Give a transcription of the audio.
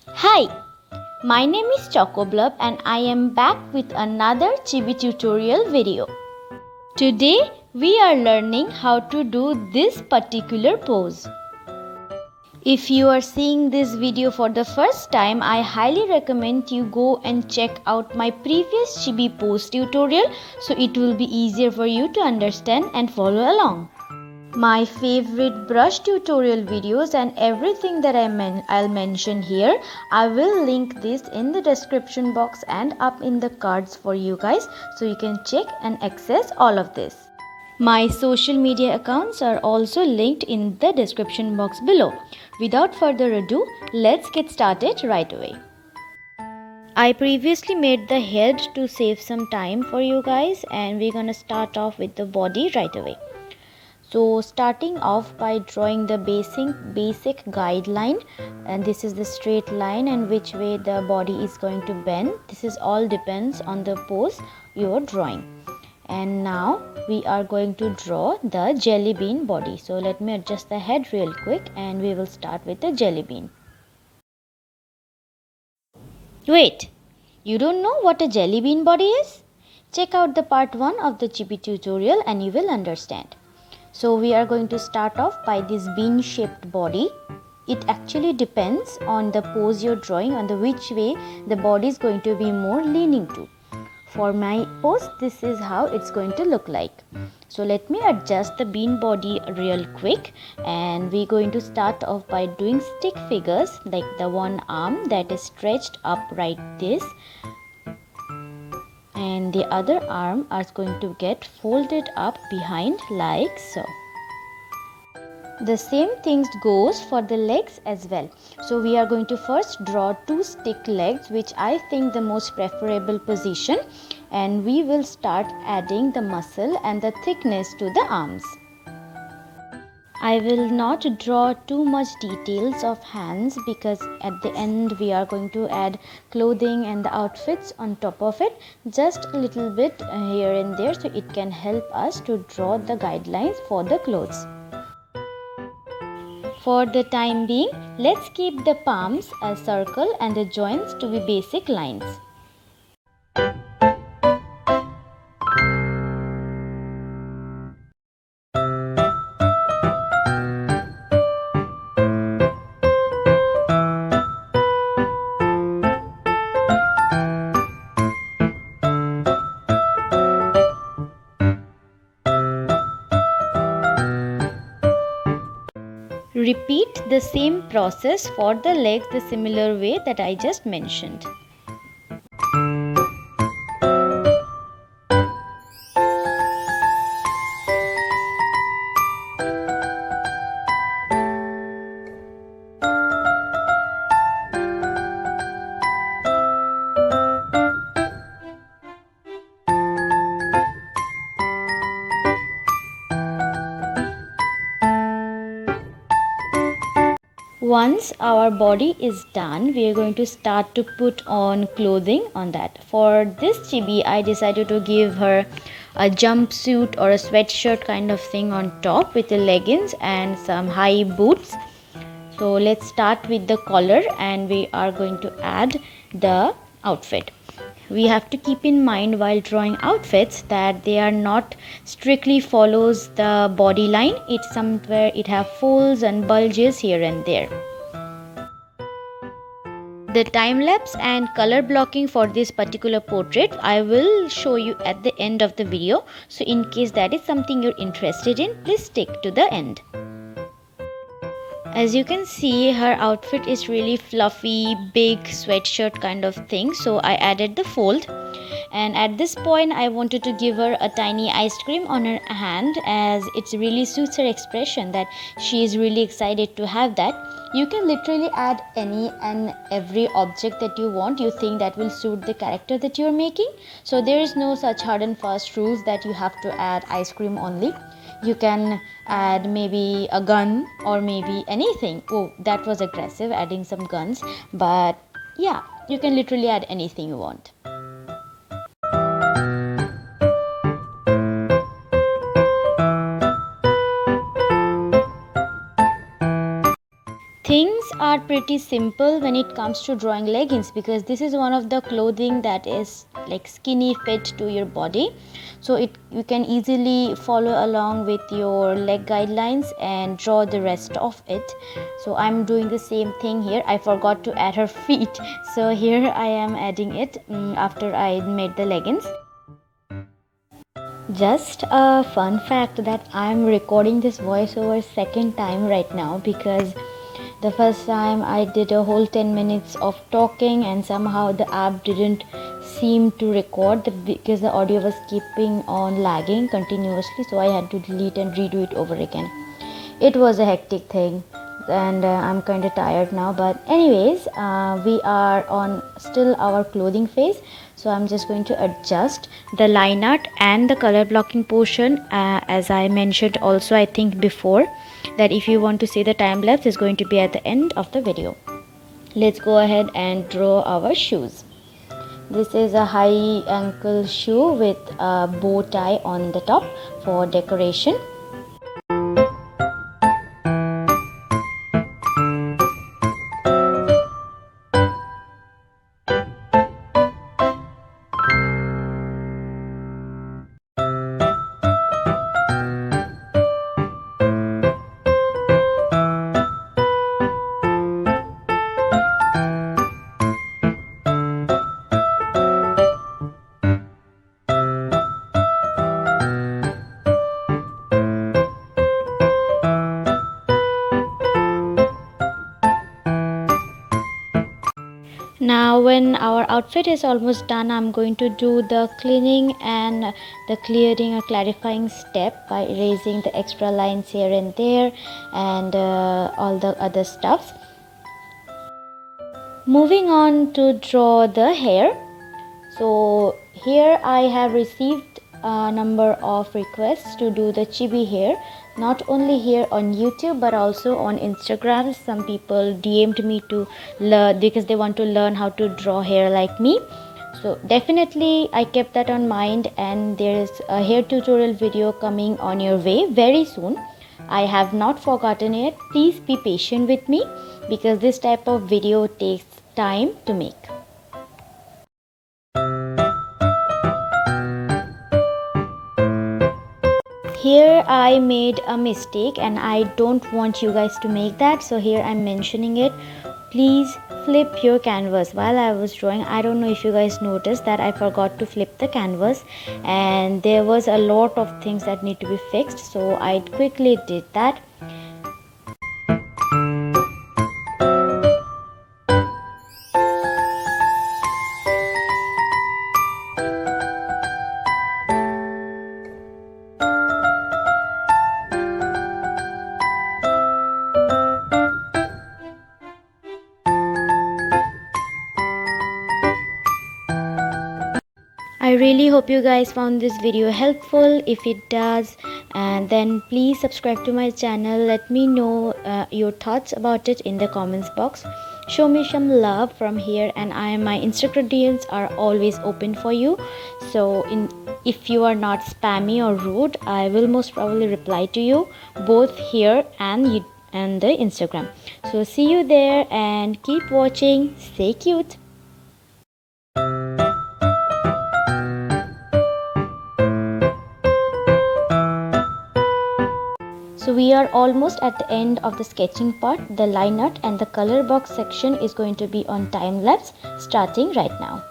Hi, my name is Chocoblub and I am back with another Chibi tutorial video. Today we are learning how to do this particular pose. If you are seeing this video for the first time, I highly recommend you go and check out my previous Chibi pose tutorial so it will be easier for you to understand and follow along. My favorite brush tutorial videos and everything that I'll mention here, I will link this in the description box and up in the cards for you guys so you can check and access all of this. My social media accounts are also linked in the description box below. Without further ado, let's get started right away. I previously made the head to save some time for you guys, and we're gonna start off with the body right away. So starting off by drawing the basic guideline, and this is the straight line and which way the body is going to bend. This is all depends on the pose you are drawing. And now we are going to draw the jelly bean body. So let me adjust the head real quick and we will start with the jelly bean. Wait, you don't know what a jelly bean body is? Check out the part 1 of the Chibi tutorial and you will understand. So we are going to start off by this bean shaped body. It actually depends on the pose you're drawing, on the which way the body is going to be more leaning to. For my pose, this is how it's going to look like. So let me adjust the bean body real quick, and we're going to start off by doing stick figures, like the one arm that is stretched up like this, and the other arm is going to get folded up behind like so. The same thing goes for the legs as well. So we are going to first draw 2 stick legs, which I think the most preferable position, and we will start adding the muscle and the thickness to the arms. I will not draw too much details of hands because at the end we are going to add clothing and the outfits on top of it, just a little bit here and there, so it can help us to draw the guidelines for the clothes. For the time being, let's keep the palms a circle and the joints to be basic lines. Repeat the same process for the legs the similar way that I just mentioned. Once our body is done, we are going to start to put on clothing on that. For this chibi, I decided to give her a jumpsuit or a sweatshirt kind of thing on top with the leggings and some high boots. So let's start with the collar and we are going to add the outfit. We have to keep in mind while drawing outfits that they are not strictly follows the body line. It's somewhere it have folds and bulges here and there. The time lapse and color blocking for this particular portrait I will show you at the end of the video. So in case that is something you're interested in, please stick to the end. As you can see, her outfit is really fluffy, big sweatshirt kind of thing. So I added the fold, and at this point I wanted to give her a tiny ice cream on her hand, as it really suits her expression that she is really excited to have that. You can literally add any and every object that you want, you think that will suit the character that you're making. So there is no such hard and fast rules that you have to add ice cream only. You can add maybe a gun or maybe anything. Oh, that was aggressive, adding some guns. But yeah, you can literally add anything you want. Things are pretty simple when it comes to drawing leggings, because this is one of the clothing that is like skinny fit to your body, so you can easily follow along with your leg guidelines and draw the rest of it. So I'm doing the same thing here. I forgot to add her feet, so here I am adding it after I made the leggings. Just a fun fact that I'm recording this voiceover second time right now, because the first time I did a whole 10 minutes of talking and somehow the app didn't seem to record because the audio was keeping on lagging continuously, so I had to delete and redo it over again. It was a hectic thing, and I'm kind of tired now, but anyways, we are on still our clothing phase, so I'm just going to adjust the line art and the color blocking portion, as I mentioned also I think before, that if you want to see the time lapse is going to be at the end of the video. Let's go ahead and draw our shoes. This is a high ankle shoe with a bow tie on the top for decoration. Now when our outfit is almost done, I'm going to do the cleaning and the clearing or clarifying step by erasing the extra lines here and there and all the other stuff. Moving on to draw the hair. So here I have received a number of requests to do the chibi hair, not only here on YouTube but also on Instagram. Some people DM'd me to learn because they want to learn how to draw hair like me. So definitely I kept that on mind, and there is a hair tutorial video coming on your way very soon. I have not forgotten it. Please be patient with me because this type of video takes time to make. Here I made a mistake and I don't want you guys to make that, so here I'm mentioning it. Please flip your canvas. While I was drawing, I don't know if you guys noticed that I forgot to flip the canvas, and there was a lot of things that need to be fixed, so I quickly did that. I really hope you guys found this video helpful. If it does, then please subscribe to my channel. Let me know your thoughts about it in the comments box. Show me some love from here, and my Instagram DMs are always open for you. So if you are not spammy or rude, I will most probably reply to you both here and the Instagram. So see you there and keep watching. Stay cute. So we are almost at the end of the sketching part. The line art and the color box section is going to be on time lapse starting right now.